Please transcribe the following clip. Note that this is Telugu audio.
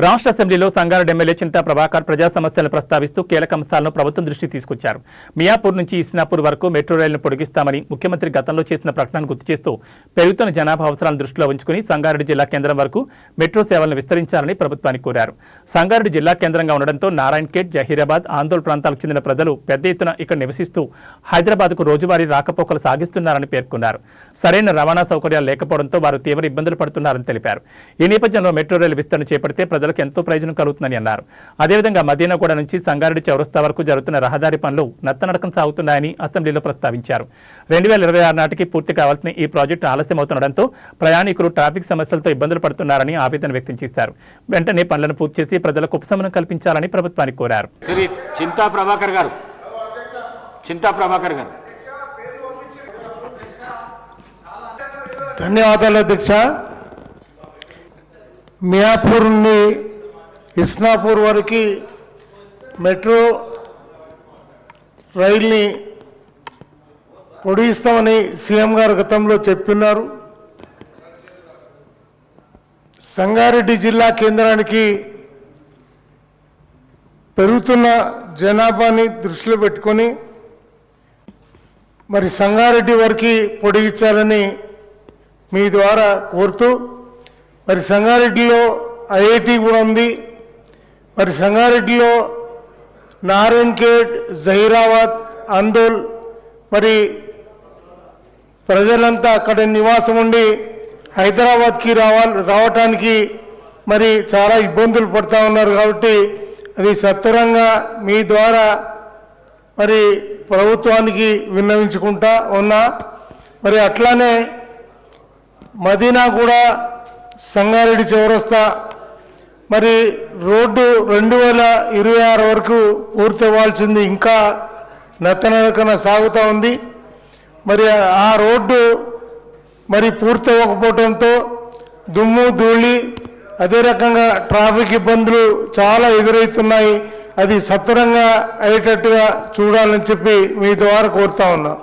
రాష్ట్ర అసెంబ్లీలో సంగారెడ్డి ఎమ్మెల్యే చింతా ప్రభాకర్ ప్రజా సమస్యలను ప్రస్తావిస్తూ కీలక అంశాలను ప్రభుత్వం దృష్టికి తీసుకొచ్చారు. మియాపూర్ నుంచి ఇస్నాపూర్ వరకు మెట్రో రైలును పొడిగిస్తామని ముఖ్యమంత్రి గతంలో చేసిన ప్రకటనను గుర్తు చేస్తూ పెరుగుతున్న జనాభా అవసరాలను దృష్టిలో ఉంచుకుని సంగారెడ్డి జిల్లా కేంద్రం వరకు మెట్రో సేవలను విస్తరించాలని ప్రభుత్వాన్ని కోరారు. సంగారెడ్డి జిల్లా కేంద్రంగా ఉండడంతో నారాయణఖేడ్, జహీరాబాద్, ఆందోళన ప్రాంతాలకు చెందిన ప్రజలు పెద్ద ఎత్తున ఇక్కడ నివసిస్తూ హైదరాబాద్కు రోజువారీ రాకపోకలు సాగిస్తున్నారని పేర్కొన్నారు. సరైన రవాణా సౌకర్యాలు లేకపోవడంతో వారు తీవ్ర ఇబ్బందులు పడుతున్నారని తెలిపారు. ఈ నేపథ్యంలో మెట్రో రైలు విస్తరణ చేపడితే ప్రజలకు ఎంతో ప్రయోజనం కలుగుతుందని అన్నారు. అదేవిధంగా మదీనాగూడ నుంచి సంగారెడ్డి చౌరస్తా వరకు జరుగుతున్న రహదారి పనులు నత్తనడకం సాగుతున్నాయని అసెంబ్లీలో ప్రస్తావించారు. 2026 నాటికి పూర్తి కావాల్సిన ఈ ప్రాజెక్టు ఆలస్యమవుతుండటంతో ప్రయాణికులు ట్రాఫిక్ సమస్యలతో ఇబ్బందులు పడుతున్నారని ఆవేదన వ్యక్తం చేశారు. వెంటనే పనులను పూర్తి చేసి ప్రజలకు ఉపశమనం కల్పించాలని ప్రభుత్వానికి కోరారు. చింతా ప్రభాకర్ గారు ధన్యవాదాలు అధ్యక్ష. మియాపూర్ నుండి ఇస్నాపూర్ వరకు మెట్రో రైల్ని పొడిగిస్తామని సీఎం గారు గతంలో చెప్పినారు. సంగారెడ్డి జిల్లా కేంద్రానికి పెరుగుతున్న జనాభాని దృష్టిలో పెట్టుకొని మరి సంగారెడ్డి వరకు పొడిగించాలని మీ ద్వారా కోరుతూ మరి సంగారెడ్డిలో ఐఐటి కూడా ఉంది. మరి సంగారెడ్డిలో నారాయణఖేడ్, జహీరాబాద్, ఆందోళ్ మరి ప్రజలంతా అక్కడ నివాసం ఉండి హైదరాబాద్కి రావటానికి మరి చాలా ఇబ్బందులు పడుతూ ఉన్నారు. కాబట్టి అది సత్వరంగా మీ ద్వారా మరి ప్రభుత్వానికి విన్నవించుకుంటా ఉన్నా. మరి అట్లానే మదీనాగూడ, సంగారెడ్డి చౌరస్తా మరి రోడ్డు 2026 వరకు పూర్తి అవ్వాల్సింది ఇంకా నత్తనడకన సాగుతూ ఉంది. మరి ఆ రోడ్డు మరి పూర్తి అవ్వకపోవడంతో దుమ్ము ధూళి అదే రకంగా ట్రాఫిక్ ఇబ్బందులు చాలా ఎదురవుతున్నాయి. అది సత్వరంగా అయ్యేటట్టుగా చూడాలని చెప్పి మీ ద్వారా కోరుతా ఉన్నా.